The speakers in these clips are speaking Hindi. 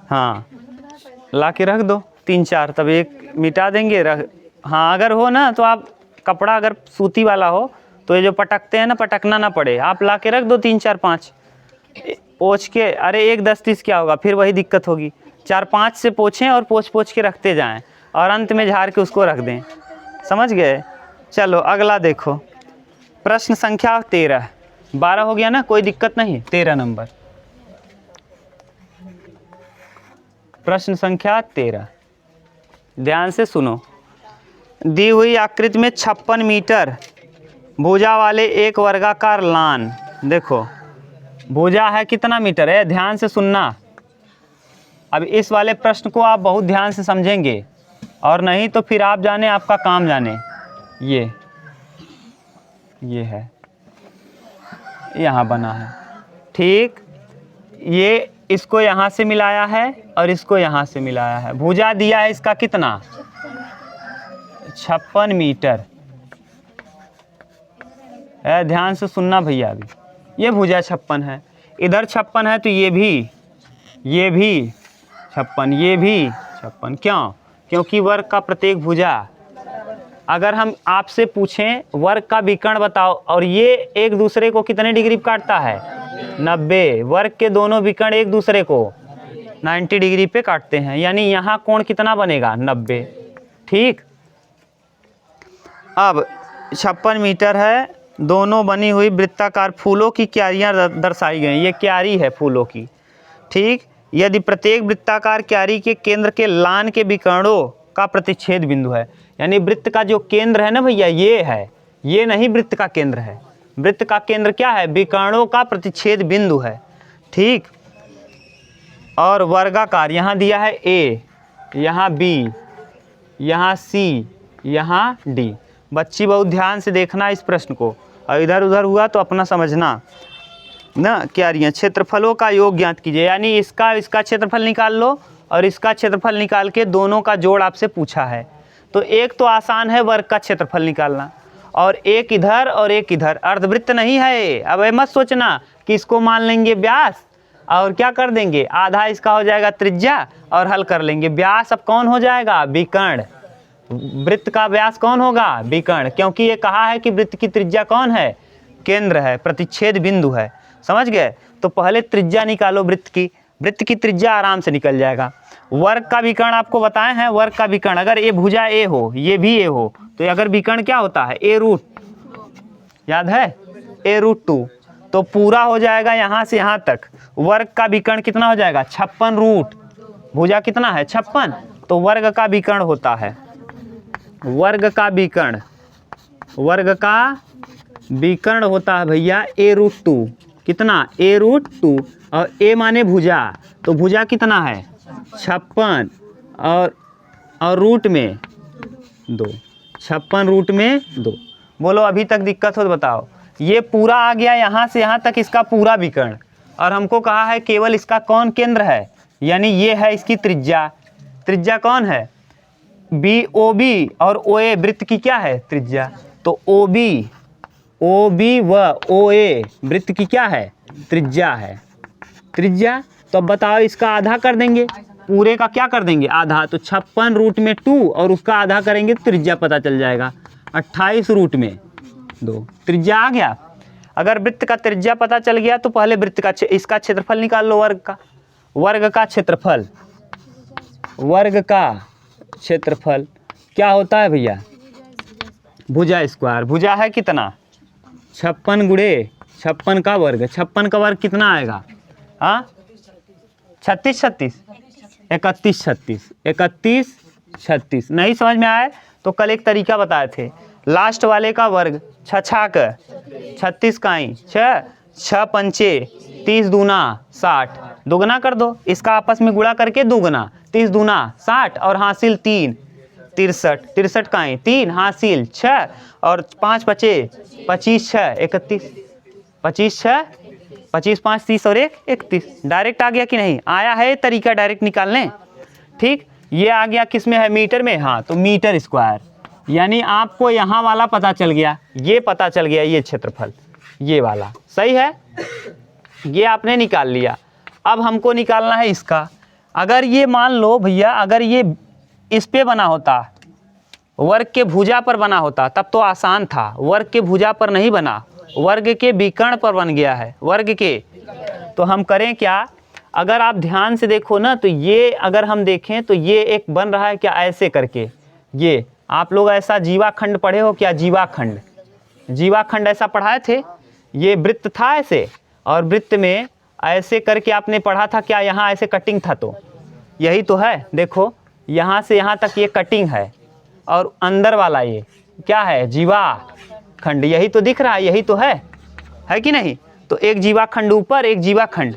हाँ ला के रख दो 3-4, तब एक मिटा देंगे रख। हाँ अगर हो ना तो आप कपड़ा अगर सूती वाला हो तो ये जो पटकते हैं ना, पटकना ना पड़े, आप ला के रख दो 3-4-5 पोंछ के। अरे 1-10-30 क्या होगा, फिर वही दिक्कत होगी। 4-5 से पोछें और पोंछ के रखते जाएं और अंत में झाड़ के उसको रख दें। समझ गए? चलो अगला देखो, प्रश्न संख्या 13। 12 हो गया ना, कोई दिक्कत नहीं। 13 नंबर प्रश्न संख्या 13, ध्यान से सुनो। दी हुई आकृति में 56 मीटर भुजा वाले एक वर्गाकार लान, देखो भुजा है कितना मीटर है, ध्यान से सुनना। अब इस वाले प्रश्न को आप बहुत ध्यान से समझेंगे, और नहीं तो फिर आप जाने आपका काम जाने। ये है, यहाँ बना है, ठीक। ये इसको यहाँ से मिलाया है और इसको यहाँ से मिलाया है। भुजा दिया है इसका कितना, 56 मीटर है। ध्यान से सुनना भैया, अभी ये भुजा 56 है, इधर 56 है, तो ये भी 56, ये भी 56। क्यों? क्योंकि वर्ग का प्रत्येक भुजा, अगर हम आपसे पूछें वर्ग का विकर्ण बताओ, और ये एक दूसरे को कितने डिग्री काटता है, 90। वर्ग के दोनों विकर्ण एक दूसरे को 90 डिग्री पे काटते हैं, यानी यहाँ कोण कितना बनेगा, 90। ठीक। अब 56 मीटर है, दोनों बनी हुई वृत्ताकार फूलों की क्यारियाँ दर्शाई गई। ये क्यारी है फूलों की, ठीक। यदि प्रत्येक वृत्ताकार क्यारी के केंद्र के लान के विकर्णों का प्रतिच्छेद बिंदु है, यानी वृत्त का जो केंद्र है ना भैया, ये है, ये नहीं वृत्त का केंद्र है। वृत्त का केंद्र क्या है, विकर्णों का प्रतिच्छेद बिंदु है, ठीक। और वर्गाकार यहाँ दिया है A, यहाँ B, यहाँ C, यहाँ D। बच्ची बहुत ध्यान से देखना इस प्रश्न को, और इधर उधर हुआ तो अपना समझना ना। क्यारियाँ, क्षेत्रफलों का योग ज्ञात कीजिए, यानी इसका क्षेत्रफल निकाल लो और इसका क्षेत्रफल निकाल के दोनों का जोड़ आपसे पूछा है। तो एक तो आसान है वर्ग का क्षेत्रफल निकालना, और एक इधर और एक इधर। अर्धवृत्त नहीं है, अब ये मत सोचना कि इसको मान लेंगे व्यास और क्या कर देंगे, आधा इसका हो जाएगा त्रिज्या और हल कर लेंगे। व्यास अब कौन हो जाएगा, विकर्ण। वृत्त का व्यास कौन होगा, विकर्ण, क्योंकि ये कहा है कि वृत्त की त्रिज्या कौन है, केंद्र है, प्रतिच्छेद बिंदु है। समझ गए? तो पहले त्रिज्या निकालो वृत्त की त्रिज्या आराम से निकल जाएगा। वर्ग का विकर्ण आपको बताए हैं, वर्ग का विकर्ण अगर ये भुजा ए हो, ये भी ए हो, तो अगर विकर्ण क्या होता है, ए रूट, याद है, a√2। तो पूरा हो जाएगा यहाँ से यहाँ तक। वर्ग का विकर्ण कितना हो जाएगा, 56 रूट, भुजा कितना है 56, तो वर्ग का विकर्ण होता है, वर्ग का विकर्ण होता है भैया a√2। कितना, a√2, और a माने भुजा, तो भुजा कितना है 56, और रूट में 2, 56 रूट में 2। बोलो अभी तक दिक्कत हो तो बताओ। ये पूरा आ गया यहाँ से यहाँ तक, इसका पूरा विकर्ण, और हमको कहा है केवल इसका कौन केंद्र है, यानी ये है इसकी त्रिज्या। त्रिज्या कौन है, BOB और OA वृत्त की क्या है, त्रिज्या। तो OB व OA वृत्त की क्या है, त्रिज्या है, त्रिज्या। तो अब बताओ इसका आधा कर देंगे, पूरे का क्या कर देंगे, आधा। तो 56 रूट में 2 और उसका आधा करेंगे तो त्रिज्या पता चल जाएगा, 28 रूट में 2, त्रिज्या आ गया। अगर वृत्त का त्रिज्या पता चल गया तो पहले वृत्त का इसका क्षेत्रफल निकाल लो, वर्ग का क्षेत्रफल क्या होता है भैया, भुजा स्क्वायर। भुजा है कितना, 56 गुणे 56 का वर्ग, 56 का वर्ग कितना आएगा, हाँ 36 31 36। नहीं समझ में आए तो कल एक तरीका बताए थे, लास्ट वाले का वर्ग 36 का 6 पंचे 30 दूना 60, दोगुना कर दो, इसका आपस में गुणा करके दोगुना, 30 दूना 60 और हासिल 3 63 का 3 हासिल 6 और 5 बचे 25 6 31 25 6 25 5 30 और 1 31। डायरेक्ट आ गया कि नहीं आया है तरीका डायरेक्ट निकालने, ठीक। ये आ गया किस में है, मीटर में, हाँ तो मीटर स्क्वायर। यानी आपको यहाँ वाला पता चल गया, ये पता चल गया, ये क्षेत्रफल ये वाला सही है, ये आपने निकाल लिया। अब हमको निकालना है इसका, अगर ये मान लो भैया, अगर ये इस पे बना होता, वर्ग के भुजा पर बना होता, तब तो आसान था। वर्ग के भुजा पर नहीं बना, वर्ग के विकर्ण पर बन गया है, वर्ग के। तो हम करें क्या, अगर आप ध्यान से देखो ना, तो ये अगर हम देखें तो ये एक बन रहा है क्या, ऐसे करके। ये आप लोग ऐसा जीवाखंड पढ़े हो क्या, जीवाखंड, जीवाखंड ऐसा पढ़ाए थे। ये वृत्त था ऐसे, और वृत्त में ऐसे करके आपने पढ़ा था क्या, यहाँ ऐसे कटिंग था, तो यही तो है। देखो यहाँ से यहाँ तक ये कटिंग है, और अंदर वाला ये क्या है, जीवाखंड। यही तो दिख रहा है, यही तो है कि नहीं। तो एक जीवाखंड ऊपर, एक जीवाखंड,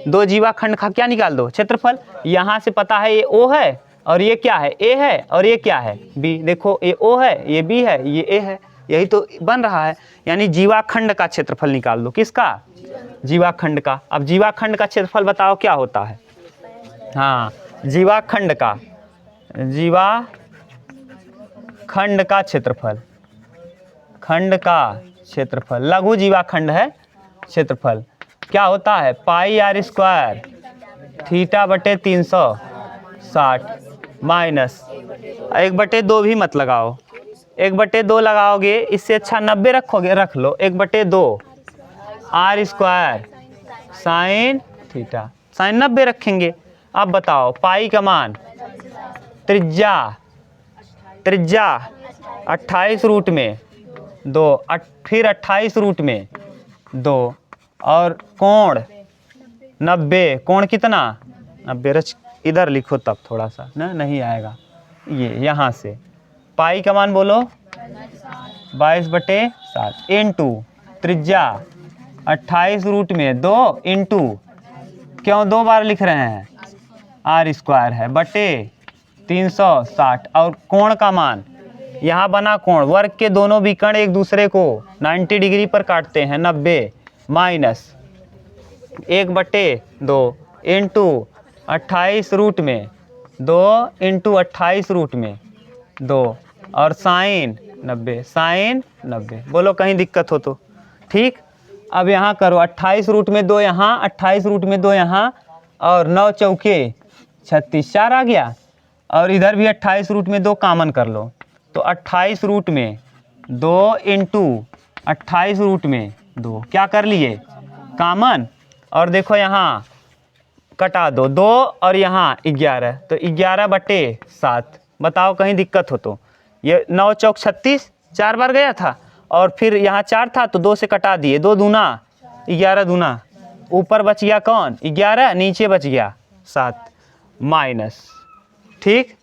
दो जीवाखंड का क्या निकाल दो, क्षेत्रफल। यहाँ से पता है ये ओ है, और ये क्या है, ए है, और ये क्या है, बी। देखो ये ओ है, ये बी है, ये ए है, यही तो बन रहा है। यानी जीवाखंड का क्षेत्रफल निकाल दो, किसका, जीवाखंड का। अब जीवाखंड का क्षेत्रफल बताओ क्या होता है। हाँ, जीवाखंड का, जीवाखंड का क्षेत्रफल, खंड का क्षेत्रफल, लघु जीवाखंड है, क्षेत्रफल क्या होता है, पाई आर स्क्वायर थीटा बटे 360 माइनस 1/2 भी मत लगाओ, 1/2 लगाओगे इससे अच्छा 90 रखोगे, रख लो 1/2 r square sine theta, sine 90 रखेंगे। अब बताओ पाई का मान, त्रिज्या 28 रूट में 2, फिर 28 रूट में 2, और कोण 90, कोण कितना 90, रच इधर लिखो तब थोड़ा सा ना, नहीं आएगा। ये यहाँ से पाई का मान बोलो 22/7 इंटू त्रिज्या 28 रूट में 2 इंटू, क्यों 2 बार लिख रहे हैं, आर स्क्वायर है, बटे 360, और कोण का मान, यहाँ बना कोण, वर्ग के दोनों विकर्ण एक दूसरे को 90 डिग्री पर काटते हैं, 90 माइनस 1/2 इंटू 28 रूट में 2 इंटू 28 रूट में 2, और साइन 90, साइन 90। बोलो कहीं दिक्कत हो तो, ठीक। अब यहाँ करो 28 रूट में 2 यहाँ, 28 रूट में 2 यहाँ, और 9 चौके 36, 4 आ गया। और इधर भी 28 रूट में 2 कॉमन कर लो, तो 28 रूट में 2 इंटू 28 रूट में 2, क्या कर लिए कॉमन। और देखो यहाँ कटा दो 2, और यहाँ 11, तो 11/7। बताओ कहीं दिक्कत हो तो। ये 9 चौक 36, 4 बार गया था, और फिर यहाँ 4 था तो 2 से कटा दिए, 2 दूना 11 दूना, ऊपर बच गया कौन 11, नीचे बच गया 7 माइनस, ठीक।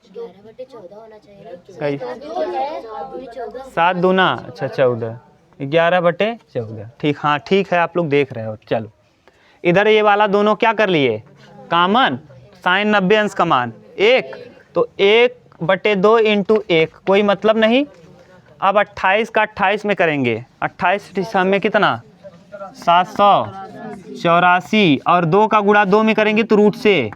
7 दूना अच्छा 14, 11/14, ठीक। हाँ ठीक है, आप लोग देख रहे हो। चलो इधर ये वाला दोनों क्या कर लिए कॉमन, साइन 90 अंश का मान 1, तो 1/2 इंटू 1, कोई मतलब नहीं। अब 28 का 28 में करेंगे, 28 में कितना 784, और 2 का गुणा 2 में करेंगे तो रूट से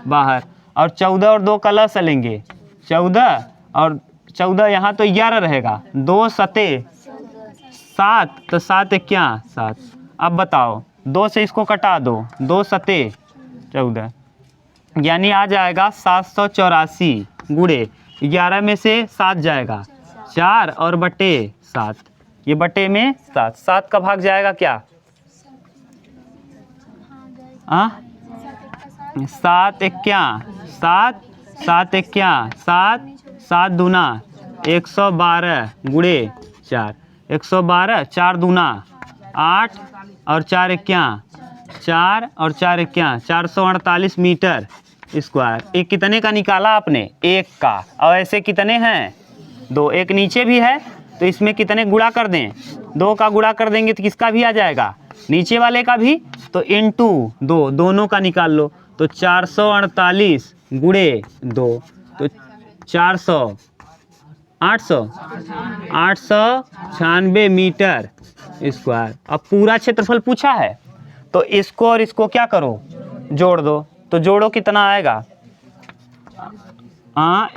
बाहर, और 14 और 2 का लस लेंगे 14, और 14 यहाँ तो 11 रहेगा, 2 सते 7, तो 7 क्या 7। अब बताओ 2 से इसको कटा दो, 2 सते 14, यानी आ जाएगा 784 गुणे 11 में से 7 जाएगा 4, और बटे 7, ये बटे में 7, 7 का भाग जाएगा क्या 7 क्या 7, 7 क्या 7, 7 दूना 112 गुणे 4, 112, 4 दूना 8, और 4 क्या 4, और 4 क्या 448 मीटर स्क्वायर। एक कितने का निकाला आपने, 1 का, और ऐसे कितने हैं 2, एक नीचे भी है, तो इसमें कितने गुणा कर दें, 2 का गुणा कर देंगे तो किसका भी आ जाएगा, नीचे वाले का भी, तो इंटू 2 दोनों का निकाल लो, तो 448 गुणे 2, तो 400 896 मीटर स्क्वायर। अब पूरा क्षेत्रफल पूछा है, तो इसको और इसको क्या करो जोड़ दो, तो जोड़ो कितना आएगा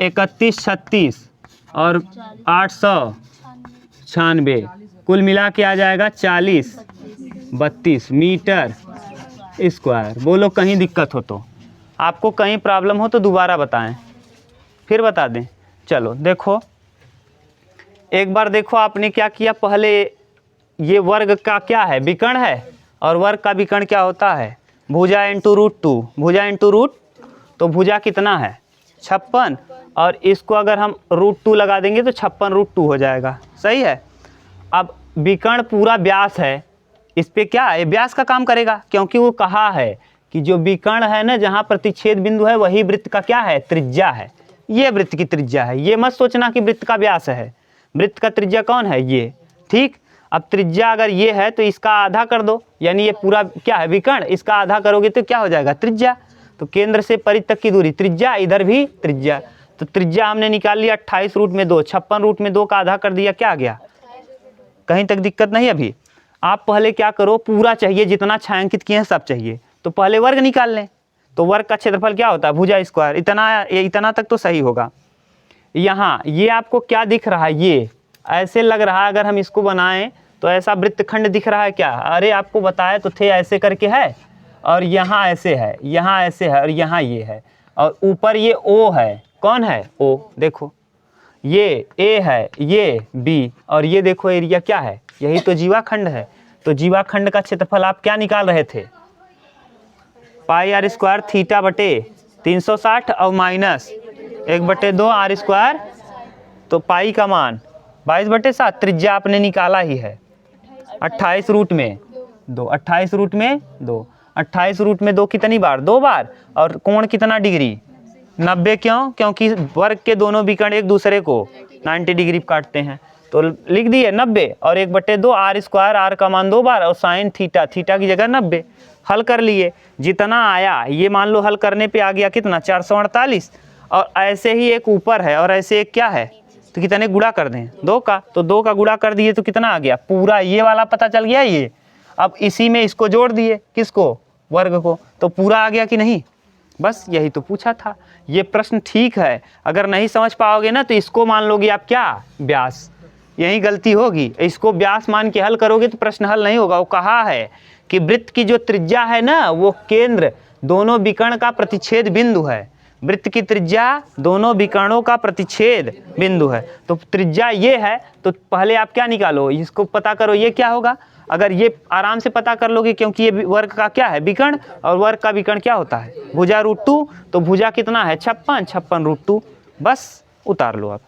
31 36 और 896, कुल मिला के आ जाएगा 40 32 मीटर स्क्वायर। बोलो कहीं दिक्कत हो तो। आपको कहीं प्रॉब्लम हो तो दोबारा बताएं, फिर बता दें। चलो देखो, एक बार देखो आपने क्या किया, पहले ये वर्ग का क्या है, विकर्ण है, और वर्ग का विकर्ण क्या होता है, भुजा इंटू रूट 2, भुजा इंटू रूट, तो भुजा कितना है 56, और इसको अगर हम रूट 2 लगा देंगे तो 56 रूट 2 हो जाएगा, सही है। अब विकर्ण पूरा व्यास है, इस पे क्या है, व्यास का काम करेगा, क्योंकि वो कहा है कि जो विकर्ण है ना, जहाँ प्रतिच्छेद बिंदु है वही वृत्त का क्या है, त्रिज्या है। ये वृत्त की त्रिज्या है, ये मत सोचना कि वृत्त का व्यास है, वृत्त का त्रिज्या कौन है, ये, ठीक। अब त्रिज्या अगर ये है तो इसका आधा कर दो, यानी ये पूरा क्या है विकर्ण, इसका आधा करोगे तो क्या हो जाएगा, त्रिज्या। तो केंद्र से परिध तक की दूरी त्रिज्या, इधर भी त्रिज्या, तो त्रिज्या हमने निकाल लिया 28 रूट में 2, 56 रूट में 2 का आधा कर दिया, क्या आ गया, कहीं तक दिक्कत नहीं। अभी आप पहले क्या करो, पूरा चाहिए, जितना छायांकित किए हैं सब चाहिए, तो पहले वर्ग निकाल लें। तो वर्ग का क्षेत्रफल क्या होता है, भुजा स्क्वायर, इतना तक तो सही होगा। यहाँ ये आपको क्या दिख रहा है, ये ऐसे लग रहा है, अगर हम इसको बनाएं तो ऐसा वृत्तखंड दिख रहा है क्या, अरे आपको बताया तो थे, ऐसे करके है, और यहाँ ऐसे है, यहाँ ऐसे है, और यहाँ ये है, और ऊपर ये ओ है, कौन है ओ, देखो ये ए है, ये बी, और ये देखो एरिया क्या है, यही तो जीवाखंड है। तो जीवाखंड का क्षेत्रफल आप क्या निकाल रहे थे, पाई आर स्क्वायर थीटा बटे 360 और माइनस 1/2 आर स्क्वायर, तो पाई का मान 22/7, त्रिज्या आपने निकाला ही है 28 रूट में 2, 28 रूट में 2, 28 रूट में 2 कितनी बार, 2 बार, और कोण कितना डिग्री 90, क्यों, क्योंकि वर्ग के दोनों विकर्ण एक दूसरे को 90 डिग्री काटते हैं, तो लिख दिए 90, और 1/2 आर स्क्वायर, आर का मान 2 बार, और साइन थीटा, थीटा की जगह 90, हल कर लिए, जितना आया ये मान लो हल करने पे आ गया कितना 448, और ऐसे ही एक ऊपर है और ऐसे एक क्या है, तो कितने गुणा कर दें 2 का, तो 2 का गुणा कर दिए तो कितना आ गया, पूरा ये वाला पता चल गया ये। अब इसी में इसको जोड़ दिए, किसको, वर्ग को, तो पूरा आ गया कि नहीं, बस यही तो पूछा था। ये प्रश्न ठीक है, अगर नहीं समझ पाओगे ना तो इसको मान लोगे आप क्या, व्यास, यही गलती होगी, इसको व्यास मान के हल करोगे तो प्रश्न हल नहीं होगा। वो कहा है कि वृत्त की जो त्रिज्या है ना, वो केंद्र दोनों विकर्ण का प्रतिच्छेद बिंदु है, वृत्त की त्रिज्या दोनों विकर्णों का प्रतिच्छेद बिंदु है, तो त्रिज्या ये है, तो पहले आप क्या निकालो, इसको पता करो ये क्या होगा, अगर ये आराम से पता कर लोगे, क्योंकि ये वर्ग का क्या है विकर्ण, और वर्ग का विकर्ण क्या होता है भुजा रूट 2, तो भुजा कितना है 56, 56 रूट 2, बस उतार लो आप।